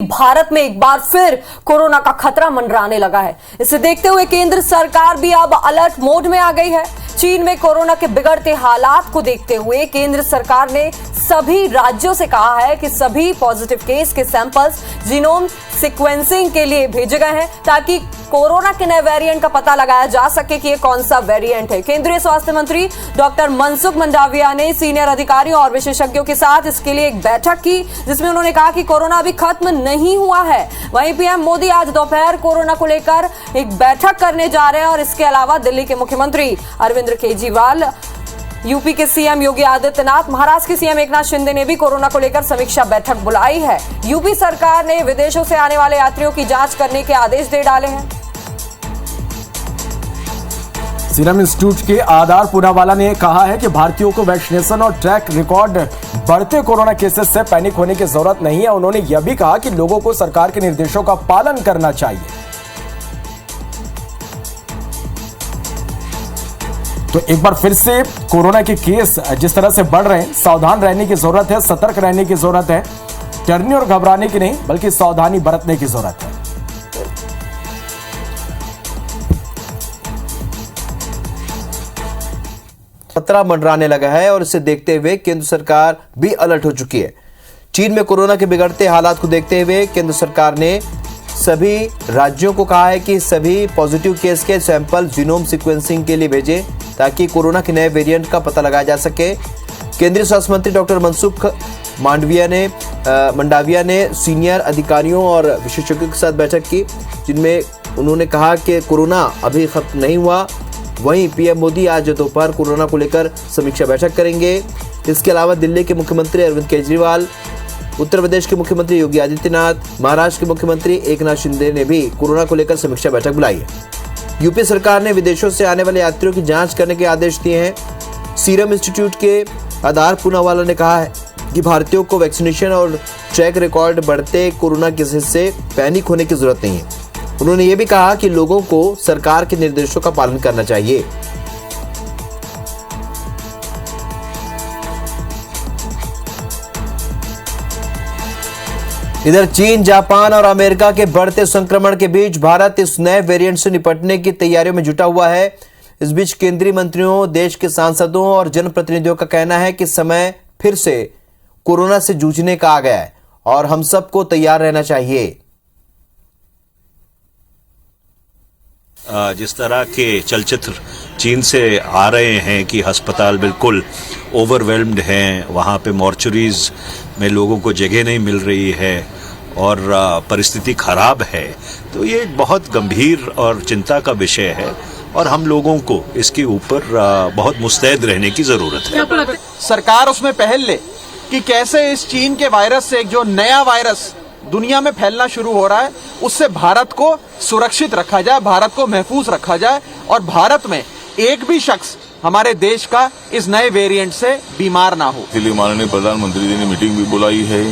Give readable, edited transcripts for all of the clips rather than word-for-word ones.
भारत में एक बार फिर कोरोना का खतरा मंडराने लगा है। इसे देखते हुए केंद्र सरकार भी अब अलर्ट मोड में आ गई है। चीन में कोरोना के बिगड़ते हालात को देखते हुए केंद्र सरकार ने सभी राज्यों से कहा है कि सभी पॉजिटिव केस के सैंपल्स जीनोम सीक्वेंसिंग के लिए भेजे गए हैं ताकि कोरोना के नए वेरिएंट का पता लगाया जा सके कि ये कौन सा वेरिएंट है। केंद्रीय स्वास्थ्य मंत्री डॉक्टर मनसुख मंडाविया ने सीनियर अधिकारियों और विशेषज्ञों के साथ इसके लिए एक बैठक की, जिसमें उन्होंने कहा कि कोरोना अभी खत्म नहीं हुआ है। वहीं पीएम मोदी आज दोपहर कोरोना को लेकर एक बैठक करने जा रहे हैं और इसके अलावा दिल्ली के मुख्यमंत्री अरविंद केजरीवाल, यूपी के सीएम योगी आदित्यनाथ, महाराष्ट्र के सीएम एकनाथ शिंदे ने भी कोरोना को लेकर समीक्षा बैठक बुलाई है। यूपी सरकार ने विदेशों से आने वाले यात्रियों की जांच करने के आदेश दे डाले हैं। सीरम इंस्टीट्यूट के आधार पूनावाला ने कहा है कि भारतीयों को वैक्सीनेशन और ट्रैक रिकॉर्ड बढ़ते कोरोना केसेस से पैनिक होने की जरूरत नहीं है। उन्होंने यह भी कहा कि लोगों को सरकार के निर्देशों का पालन करना चाहिए। तो एक बार फिर से कोरोना के केस जिस तरह से बढ़ रहे हैं, सावधान रहने की जरूरत है, सतर्क रहने की जरूरत है। डरने और घबराने की नहीं, बल्कि सावधानी बरतने की जरूरत है। खतरा मंडराने लगा है और इसे देखते हुए केंद्र सरकार भी अलर्ट हो चुकी है। चीन में कोरोना के बिगड़ते हालात को देखते हुए केंद्र सरकार ने सभी राज्यों को कहा है कि सभी पॉजिटिव केस के सैंपल जीनोम सीक्वेंसिंग के लिए भेजें ताकि कोरोना के नए वेरिएंट का पता लगाया जा सके। केंद्रीय स्वास्थ्य मंत्री डॉक्टर मनसुख मंडाविया ने सीनियर अधिकारियों और विशेषज्ञों के साथ बैठक की, जिनमें उन्होंने कहा कि कोरोना अभी खत्म नहीं हुआ। वहीं पीएम मोदी आज दोपहर कोरोना को लेकर समीक्षा बैठक करेंगे। इसके अलावा दिल्ली के मुख्यमंत्री अरविंद केजरीवाल, उत्तर प्रदेश के मुख्यमंत्री योगी आदित्यनाथ, महाराष्ट्र के मुख्यमंत्री एकनाथ शिंदे ने भी कोरोना को लेकर समीक्षा बैठक बुलाई है। यूपी सरकार ने विदेशों से आने वाले यात्रियों की जांच करने के आदेश दिए हैं। सीरम इंस्टीट्यूट के आधार पूनावाला ने कहा है कि भारतीयों को वैक्सीनेशन और ट्रैक रिकॉर्ड बढ़ते कोरोना केसेस से पैनिक होने की जरूरत नहीं है। उन्होंने ये भी कहा कि लोगों को सरकार के निर्देशों का पालन करना चाहिए। इधर चीन, जापान और अमेरिका के बढ़ते संक्रमण के बीच भारत इस नए वेरिएंट से निपटने की तैयारियों में जुटा हुआ है। इस बीच केंद्रीय मंत्रियों, देश के सांसदों और जनप्रतिनिधियों का कहना है कि समय फिर से कोरोना से जूझने का आ गया है और हम सबको तैयार रहना चाहिए। जिस तरह के चलचित्र चीन से आ रहे हैं कि अस्पताल बिल्कुल ओवरवेल्म्ड हैं, वहाँ पे मॉर्चुरीज में लोगों को जगह नहीं मिल रही है और परिस्थिति खराब है, तो ये बहुत गंभीर और चिंता का विषय है और हम लोगों को इसके ऊपर बहुत मुस्तैद रहने की ज़रूरत है। सरकार उसमें पहल ले कि कैसे इस चीन के वायरस से एक जो नया वायरस दुनिया में फैलना शुरू हो रहा है, उससे भारत को सुरक्षित रखा जाए, भारत को महफूज रखा जाए और भारत में एक भी शख्स हमारे देश का इस नए वेरिएंट से बीमार ना हो। इसलिए माननीय प्रधानमंत्री जी ने मीटिंग भी बुलाई है,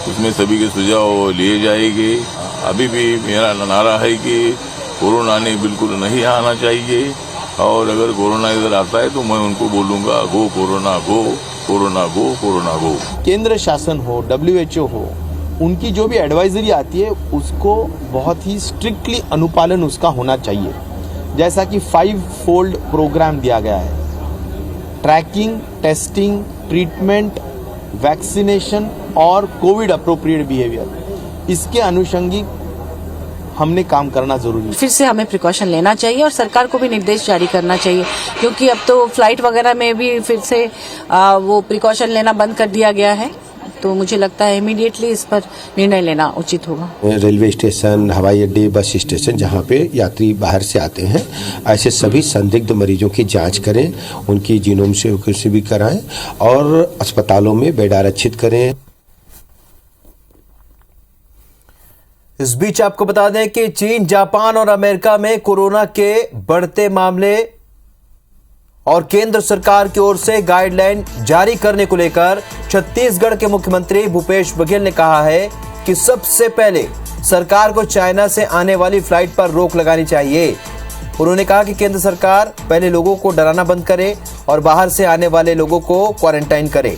उसमें सभी के सुझाव लिए जाएंगे। अभी भी मेरा नारा है कि कोरोना ने बिल्कुल नहीं आना चाहिए और अगर कोरोना इधर आता है तो मैं उनको बोलूंगा गो कोरोना गो, कोरोना गो, कोरोना गो। केंद्र शासन हो, WHO हो, उनकी जो भी एडवाइजरी आती है उसको बहुत ही स्ट्रिक्टली अनुपालन उसका होना चाहिए। जैसा कि 5-fold प्रोग्राम दिया गया है, ट्रैकिंग, टेस्टिंग, ट्रीटमेंट, वैक्सीनेशन और कोविड अप्रोप्रिएट बिहेवियर, इसके अनुषंगिक हमने काम करना जरूरी है। फिर से हमें प्रिकॉशन लेना चाहिए और सरकार को भी निर्देश जारी करना चाहिए, क्योंकि अब तो फ्लाइट वगैरह में भी फिर से वो प्रिकॉशन लेना बंद कर दिया गया है। तो मुझे लगता है इमीडिएटली इस पर निर्णय लेना उचित होगा। रेलवे स्टेशन, हवाई अड्डे, बस स्टेशन जहां पे यात्री बाहर से आते हैं, ऐसे सभी संदिग्ध मरीजों की जांच करें, उनकी जीनोम से भी कराएं और अस्पतालों में बेड आरक्षित करें। इस बीच आपको बता दें कि चीन, जापान और अमेरिका में कोरोना के बढ़ते मामले और केंद्र सरकार की ओर से गाइडलाइन जारी करने को लेकर छत्तीसगढ़ के मुख्यमंत्री भूपेश बघेल ने कहा है कि सबसे पहले सरकार को चाइना से आने वाली फ्लाइट पर रोक लगानी चाहिए। उन्होंने कहा कि केंद्र सरकार पहले लोगों को डराना बंद करे और बाहर से आने वाले लोगों को क्वारंटाइन करे।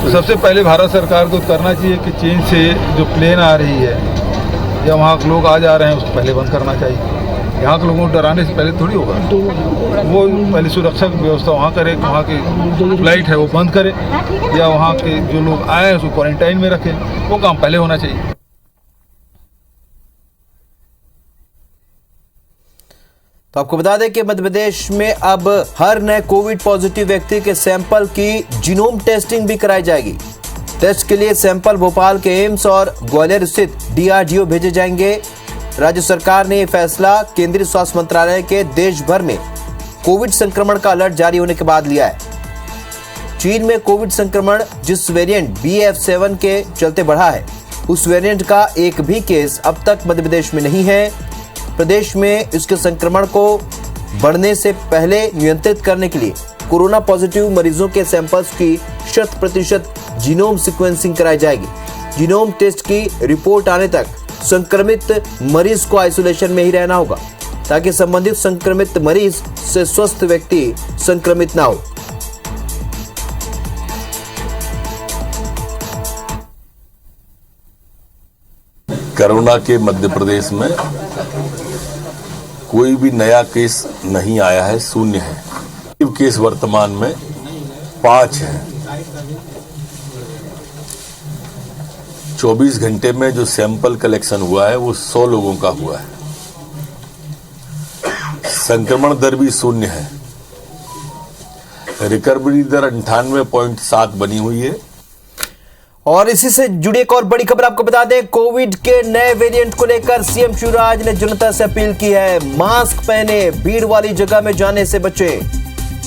तो सबसे पहले भारत सरकार को करना चाहिए कि चीन से जो प्लेन आ रही है या वहाँ के लोग आ जा रहे हैं उसको पहले बंद करना चाहिए। यहाँ के लोगों को डराने से पहले थोड़ी होगा, वो पहले सुरक्षा की व्यवस्था वहाँ करे, वहाँ की फ्लाइट है वो बंद करे, या वहाँ के जो लोग आए हैं उसको क्वारंटाइन में रखें, वो काम पहले होना चाहिए। तो आपको बता दें कि मध्य प्रदेश में अब हर नए कोविड पॉजिटिव व्यक्ति के सैंपल की जीनोम टेस्टिंग भी कराई जाएगी। टेस्ट के लिए सैंपल भोपाल के एम्स और ग्वालियर स्थित DRDO भेजे जाएंगे। राज्य सरकार ने यह फैसला केंद्रीय स्वास्थ्य मंत्रालय के देश भर में कोविड संक्रमण का अलर्ट जारी होने के बाद लिया है। चीन में कोविड संक्रमण जिस वेरिएंट BF7 के चलते बढ़ा है, उस वेरिएंट का एक भी केस अब तक मध्य प्रदेश में नहीं है। प्रदेश में इसके संक्रमण को बढ़ने से पहले नियंत्रित करने के लिए कोरोना पॉजिटिव मरीजों के सैंपल्स की 100% जीनोम सीक्वेंसिंग कराई जाएगी। जीनोम टेस्ट की रिपोर्ट आने तक संक्रमित मरीज को आइसोलेशन में ही रहना होगा, ताकि संबंधित संक्रमित मरीज से स्वस्थ व्यक्ति संक्रमित ना हो। कोरोना के मध्य प्रदेश में कोई भी नया केस नहीं आया है, शून्य है। केस वर्तमान में 5 है। 24 घंटे में जो सैंपल कलेक्शन हुआ है वो 100 लोगों का हुआ है। संक्रमण दर भी शून्य है। रिकवरी दर 98.7 बनी हुई है। और इसी से जुड़ी एक और बड़ी खबर आपको बता दें, कोविड के नए वेरिएंट को लेकर सीएम शिवराज ने जनता से अपील की है। मास्क पहने, भीड़ वाली जगह में जाने से बचें।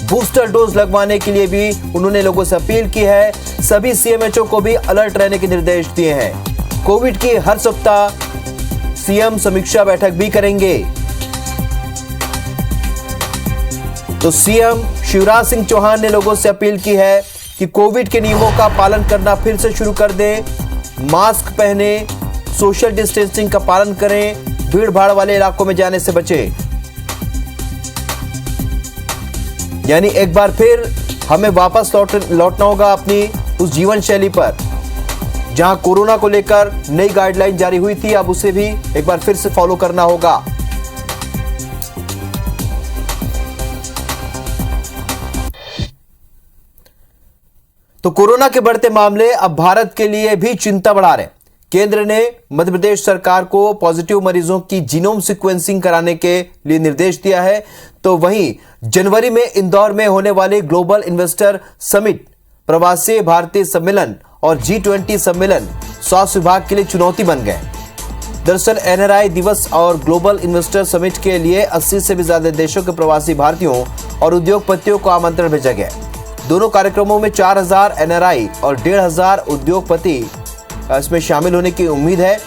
बूस्टर डोज लगवाने के लिए भी उन्होंने लोगों से अपील की है। सभी CMHO को भी अलर्ट रहने के निर्देश दिए हैं। कोविड की हर सप्ताह सीएम समीक्षा बैठक भी करेंगे। तो सीएम शिवराज सिंह चौहान ने लोगों से अपील की है कि कोविड के नियमों का पालन करना फिर से शुरू कर दें। मास्क पहने, सोशल डिस्टेंसिंग का पालन करें, भीड़ भाड़ वाले इलाकों में जाने से बचें। यानी एक बार फिर हमें वापस लौटना होगा अपनी उस जीवन शैली पर जहां कोरोना को लेकर नई गाइडलाइन जारी हुई थी। अब उसे भी एक बार फिर से फॉलो करना होगा। तो कोरोना के बढ़ते मामले अब भारत के लिए भी चिंता बढ़ा रहे। केंद्र ने मध्य प्रदेश सरकार को पॉजिटिव मरीजों की जीनोम सीक्वेंसिंग कराने के लिए निर्देश दिया है। तो वहीं जनवरी में इंदौर में होने वाले ग्लोबल इन्वेस्टर समिट, प्रवासी भारतीय सम्मेलन और G20 सम्मेलन स्वास्थ्य विभाग के लिए चुनौती बन गए। दरअसल NRI दिवस और ग्लोबल इन्वेस्टर समिट के लिए 80 से भी ज्यादा देशों के प्रवासी भारतीयों और उद्योगपतियों को आमंत्रण भेजा गया। दोनों कार्यक्रमों में 4000 NRI और 1500 उद्योगपति इसमें शामिल होने की उम्मीद है।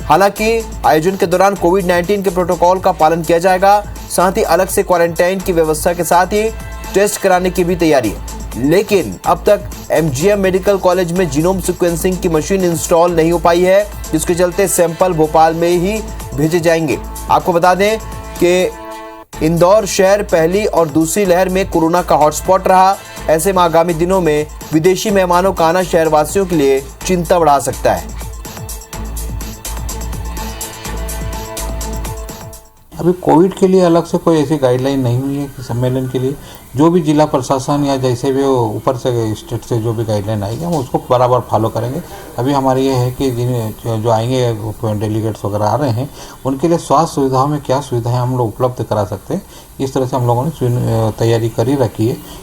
हालांकि आयोजन के दौरान कोविड-19 के प्रोटोकॉल का पालन किया जाएगा। साथ ही अलग से क्वारंटाइन की व्यवस्था के साथ ही टेस्ट कराने की भी तैयारी है। लेकिन अब तक MGM मेडिकल कॉलेज में जीनोम सीक्वेंसिंग की मशीन इंस्टॉल नहीं हो पाई है, जिसके चलते सैंपल भोपाल में ही भेजे जाएंगे। आपको बता दें कि इंदौर शहर पहली और दूसरी लहर में कोरोना का हॉटस्पॉट रहा। ऐसे में आगामी दिनों में विदेशी मेहमानों का आना शहरवासियों के लिए चिंता बढ़ा सकता है। अभी कोविड के लिए अलग से कोई ऐसी गाइडलाइन नहीं हुई है कि सम्मेलन के लिए जो भी जिला प्रशासन या जैसे भी ऊपर से स्टेट से जो भी गाइडलाइन आएगी हम उसको बराबर फॉलो करेंगे। अभी हमारी ये है कि जिन जो आएंगे डेलीगेट्स वगैरह आ रहे हैं उनके लिए स्वास्थ्य सुविधाओं में क्या सुविधाएं हम लोग उपलब्ध करा सकते हैं, इस तरह से हम लोगों ने तैयारी करी रखी है।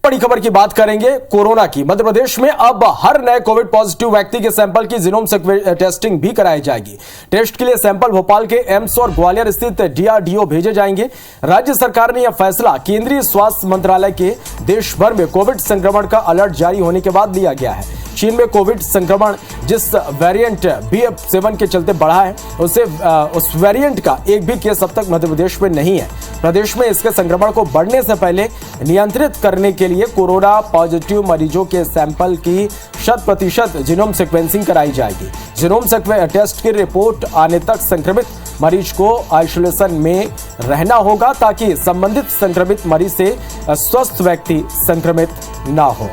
बड़ी खबर की बात करेंगे कोरोना की। मध्य प्रदेश में अब हर नए कोविड पॉजिटिव व्यक्ति के सैंपल की जीनोम टेस्टिंग भी कराई जाएगी। टेस्ट के लिए सैंपल भोपाल के एम्स और ग्वालियर स्थित DRDO भेजे जाएंगे। राज्य सरकार ने यह फैसला केंद्रीय स्वास्थ्य मंत्रालय के देश भर में कोविड संक्रमण का अलर्ट जारी होने के बाद लिया गया है। चीन में कोविड संक्रमण जिस वेरिएंट BF7 के चलते बढ़ा है, उस वेरिएंट का एक भी केस अब तक मध्य प्रदेश में नहीं है। प्रदेश में इसके संक्रमण को बढ़ने से पहले नियंत्रित करने के लिए कोरोना पॉजिटिव मरीजों के सैंपल की 100% जीनोम सीक्वेंसिंग कराई जाएगी। जीनोम टेस्ट की रिपोर्ट आने तक संक्रमित मरीज को आइसोलेशन में रहना होगा, ताकि संबंधित संक्रमित मरीज से स्वस्थ व्यक्ति संक्रमित ना हो।